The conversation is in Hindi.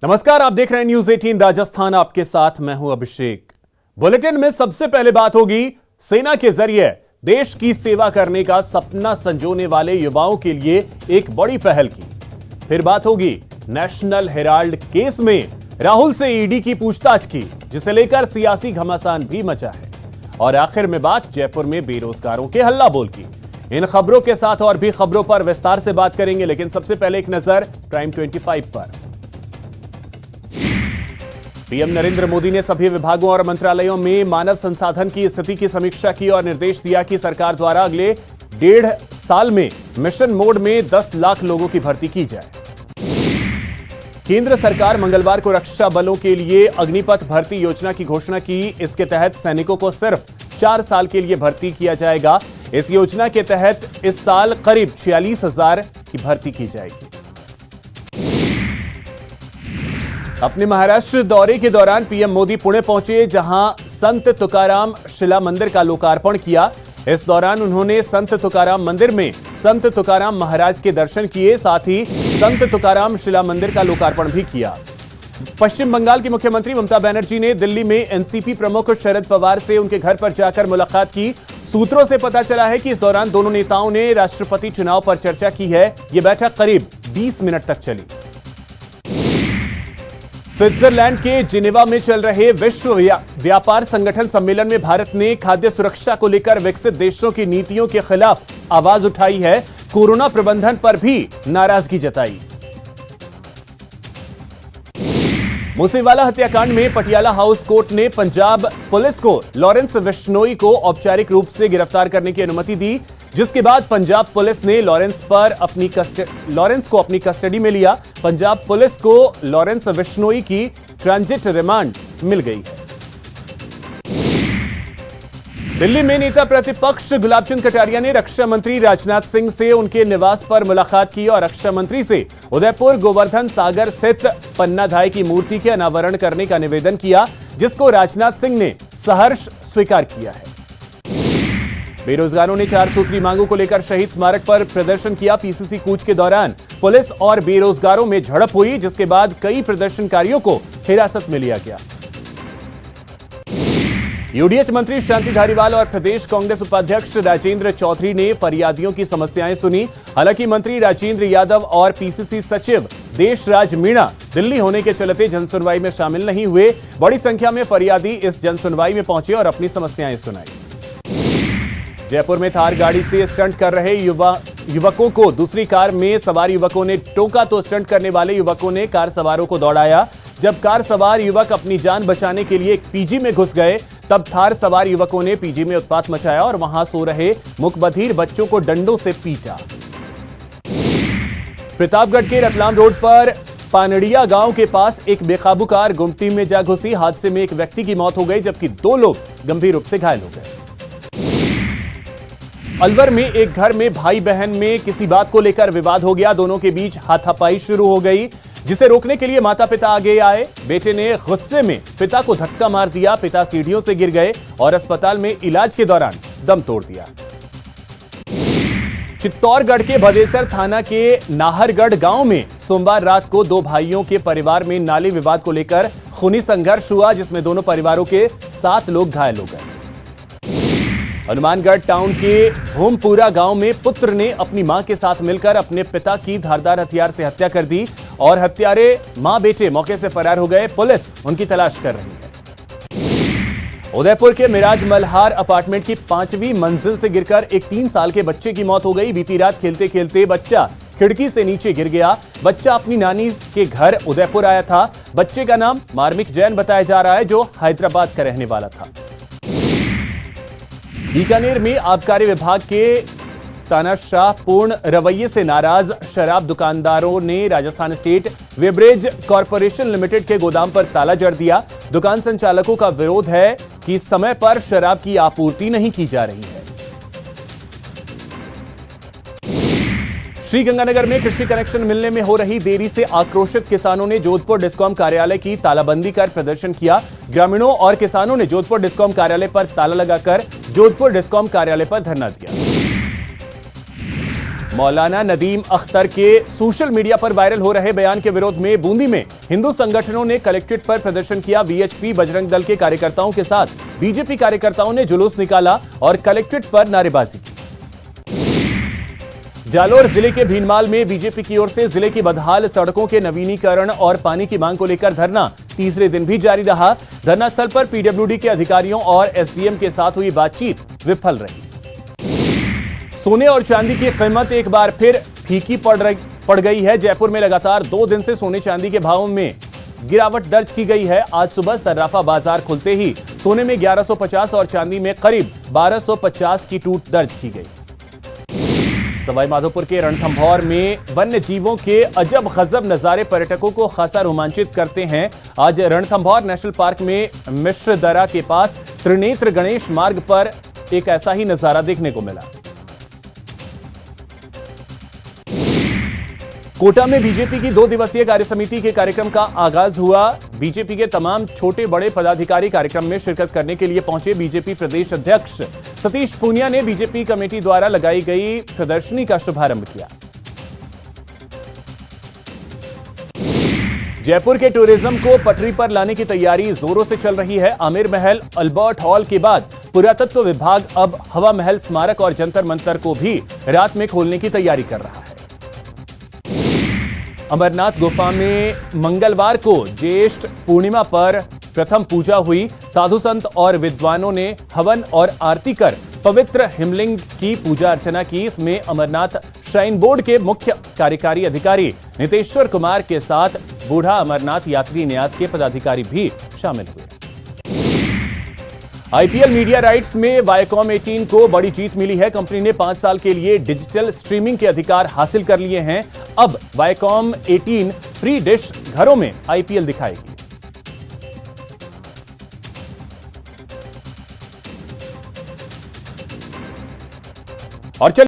नमस्कार, आप देख रहे हैं न्यूज 18 राजस्थान। आपके साथ मैं हूं अभिषेक। बुलेटिन में सबसे पहले बात होगी सेना के जरिए देश की सेवा करने का सपना संजोने वाले युवाओं के लिए एक बड़ी पहल की। फिर बात होगी नेशनल हेराल्ड केस में राहुल से ईडी की पूछताछ की, जिसे लेकर सियासी घमासान भी मचा है। और आखिर में बात जयपुर में बेरोजगारों के हल्ला बोल की। इन खबरों के साथ और भी खबरों पर विस्तार से बात करेंगे, लेकिन सबसे पहले एक नजर प्राइम 25 पर। पीएम नरेंद्र मोदी ने सभी विभागों और मंत्रालयों में मानव संसाधन की स्थिति की समीक्षा की और निर्देश दिया कि सरकार द्वारा अगले 1.5 साल में मिशन मोड में 10 लाख लोगों की भर्ती की जाए। केंद्र सरकार मंगलवार को रक्षा बलों के लिए अग्निपथ भर्ती योजना की घोषणा की। इसके तहत सैनिकों को सिर्फ 4 साल के लिए भर्ती किया जाएगा। इस योजना के तहत इस साल करीब 46,000 की भर्ती की जाएगी। अपने महाराष्ट्र दौरे के दौरान पीएम मोदी पुणे पहुंचे, जहां संत तुकाराम शिला मंदिर का लोकार्पण किया। इस दौरान उन्होंने संत तुकाराम मंदिर में संत तुकाराम महाराज के दर्शन किए, साथ ही संत तुकाराम शिला मंदिर का लोकार्पण भी किया। पश्चिम बंगाल की मुख्यमंत्री ममता बनर्जी ने दिल्ली में एनसीपी प्रमुख शरद पवार से उनके घर पर जाकर मुलाकात की। सूत्रों से पता चला है कि इस दौरान दोनों नेताओं ने राष्ट्रपति चुनाव पर चर्चा की है। यह बैठक करीब 20 मिनट तक चली। स्विट्जरलैंड के जिनेवा में चल रहे विश्व व्यापार संगठन सम्मेलन में भारत ने खाद्य सुरक्षा को लेकर विकसित देशों की नीतियों के खिलाफ आवाज उठाई है। कोरोना प्रबंधन पर भी नाराजगी जताई। मूसेवाला हत्याकांड में पटियाला हाउस कोर्ट ने पंजाब पुलिस को लॉरेंस बिश्नोई को औपचारिक रूप से गिरफ्तार करने की अनुमति दी, जिसके बाद पंजाब पुलिस ने लॉरेंस को अपनी कस्टडी में लिया। पंजाब पुलिस को लॉरेंस बिश्नोई की ट्रांजिट रिमांड मिल गई है। दिल्ली में नेता प्रतिपक्ष गुलाबचंद कटारिया ने रक्षा मंत्री राजनाथ सिंह से उनके निवास पर मुलाकात की और रक्षा मंत्री से उदयपुर गोवर्धन सागर स्थित पन्नाधाय की मूर्ति के अनावरण करने का निवेदन किया, जिसको राजनाथ सिंह ने सहर्ष स्वीकार किया है। बेरोजगारों ने 4 सूत्री मांगों को लेकर शहीद स्मारक पर प्रदर्शन किया। पीसीसी कूच के दौरान पुलिस और बेरोजगारों में झड़प हुई, जिसके बाद कई प्रदर्शनकारियों को हिरासत में लिया गया। यूडीएच मंत्री शांति धारीवाल और प्रदेश कांग्रेस उपाध्यक्ष राजेंद्र चौधरी ने फरियादियों की समस्याएं सुनी। हालांकि मंत्री राजेंद्र यादव और पीसीसी सचिव देशराज मीणा दिल्ली होने के चलते जनसुनवाई में शामिल नहीं हुए। बड़ी संख्या में फरियादी इस जनसुनवाई में पहुंचे और अपनी समस्याएं सुनाई। जयपुर में थार गाड़ी से स्टंट कर रहे युवकों को दूसरी कार में सवार युवकों ने टोका, तो स्टंट करने वाले युवकों ने कार सवारों को दौड़ाया। जब कार सवार युवक अपनी जान बचाने के लिए एक पीजी में घुस गए, तब थार सवार युवकों ने पीजी में उत्पात मचाया और वहां सो रहे मुकबधिर बच्चों को डंडों से पीटा। प्रतापगढ़ के रतलाम रोड पर पानड़िया गांव के पास एक बेकाबू कार गुमटी में जा घुसी। हादसे में एक व्यक्ति की मौत हो गई, जबकि 2 लोग गंभीर रूप से घायल हो गए। अलवर में एक घर में भाई बहन में किसी बात को लेकर विवाद हो गया। दोनों के बीच हाथापाई शुरू हो गई, जिसे रोकने के लिए माता पिता आगे आए। बेटे ने गुस्से में पिता को धक्का मार दिया। पिता सीढ़ियों से गिर गए और अस्पताल में इलाज के दौरान दम तोड़ दिया। चित्तौड़गढ़ के भदेसर थाना के नाहरगढ़ गांव में सोमवार रात को 2 भाइयों के परिवार में नाली विवाद को लेकर खूनी संघर्ष हुआ, जिसमें दोनों परिवारों के 7 लोग घायल हो गए। हनुमानगढ़ टाउन के भूमपुरा गांव में पुत्र ने अपनी मां के साथ मिलकर अपने पिता की धारदार हथियार से हत्या कर दी और हत्यारे मां बेटे मौके से फरार हो गए। पुलिस उनकी तलाश कर रही है। उदयपुर के मिराज मल्हार अपार्टमेंट की 5वीं मंजिल से गिरकर एक 3 साल के बच्चे की मौत हो गई। बीती रात खेलते खेलते बच्चा खिड़की से नीचे गिर गया। बच्चा अपनी नानी के घर उदयपुर आया था। बच्चे का नाम मार्मिक जैन बताया जा रहा है, जो हैदराबाद का रहने वाला था। बीकानेर में आबकारी विभाग के तानाशाहपूर्ण रवैये से नाराज शराब दुकानदारों ने राजस्थान स्टेट वेबरेज कॉरपोरेशन लिमिटेड के गोदाम पर ताला जड़ दिया। दुकान संचालकों का विरोध है कि समय पर शराब की आपूर्ति नहीं की जा रही है। श्रीगंगानगर में कृषि कनेक्शन मिलने में हो रही देरी से आक्रोशित किसानों ने जोधपुर डिस्कॉम कार्यालय की तालाबंदी कर प्रदर्शन किया। ग्रामीणों और किसानों ने जोधपुर डिस्कॉम कार्यालय पर ताला लगाकर जोधपुर डिस्कॉम कार्यालय पर धरना दिया। मौलाना नदीम अख्तर के सोशल मीडिया पर वायरल हो रहे बयान के विरोध में बूंदी में हिंदू संगठनों ने कलेक्ट्रेट पर प्रदर्शन किया। वीएचपी बजरंग दल के कार्यकर्ताओं के साथ बीजेपी कार्यकर्ताओं ने जुलूस निकाला और कलेक्ट्रेट पर नारेबाजी की। जालोर जिले के भीनमाल में बीजेपी की ओर से जिले की बदहाल सड़कों के नवीनीकरण और पानी की मांग को लेकर धरना तीसरे दिन भी जारी रहा। धरना स्थल पर पीडब्ल्यूडी के अधिकारियों और एसडीएम के साथ हुई बातचीत विफल रही। सोने और चांदी की कीमत एक बार फिर फीकी पड़ गई है। जयपुर में लगातार 2 दिन से सोने चांदी के भावों में गिरावट दर्ज की गई है। आज सुबह सर्राफा बाजार खुलते ही सोने में 1150 और चांदी में करीब 1250 की टूट दर्ज की गई। सवाईमाधोपुर के रणथंभौर में वन्य जीवों के अजब गजब नजारे पर्यटकों को खासा रोमांचित करते हैं। आज रणथंभौर नेशनल पार्क में मिश्र दरा के पास त्रिनेत्र गणेश मार्ग पर एक ऐसा ही नजारा देखने को मिला। कोटा में बीजेपी की 2 दिवसीय कार्यसमिति के कार्यक्रम का आगाज हुआ। बीजेपी के तमाम छोटे बड़े पदाधिकारी कार्यक्रम में शिरकत करने के लिए पहुंचे। बीजेपी प्रदेश अध्यक्ष सतीश पूनिया ने बीजेपी कमेटी द्वारा लगाई गई प्रदर्शनी का शुभारंभ किया। जयपुर के टूरिज्म को पटरी पर लाने की तैयारी जोरों से चल रही है। आमिर महल, अल्बर्ट हॉल के बाद पुरातत्व विभाग अब हवा महल स्मारक और जंतर मंतर को भी रात में खोलने की तैयारी कर रहा है। अमरनाथ गुफा में मंगलवार को ज्येष्ठ पूर्णिमा पर प्रथम पूजा हुई। साधु संत और विद्वानों ने हवन और आरती कर पवित्र हिमलिंग की पूजा अर्चना की। इसमें अमरनाथ श्राइन बोर्ड के मुख्य कार्यकारी अधिकारी नितेश्वर कुमार के साथ बूढ़ा अमरनाथ यात्री न्यास के पदाधिकारी भी शामिल हुए। आईपीएल मीडिया राइट्स में वायकॉम 18 को बड़ी जीत मिली है। कंपनी ने 5 साल के लिए डिजिटल स्ट्रीमिंग के अधिकार हासिल कर लिए हैं। अब वायकॉम 18 फ्री डिश घरों में आईपीएल दिखाएगी। और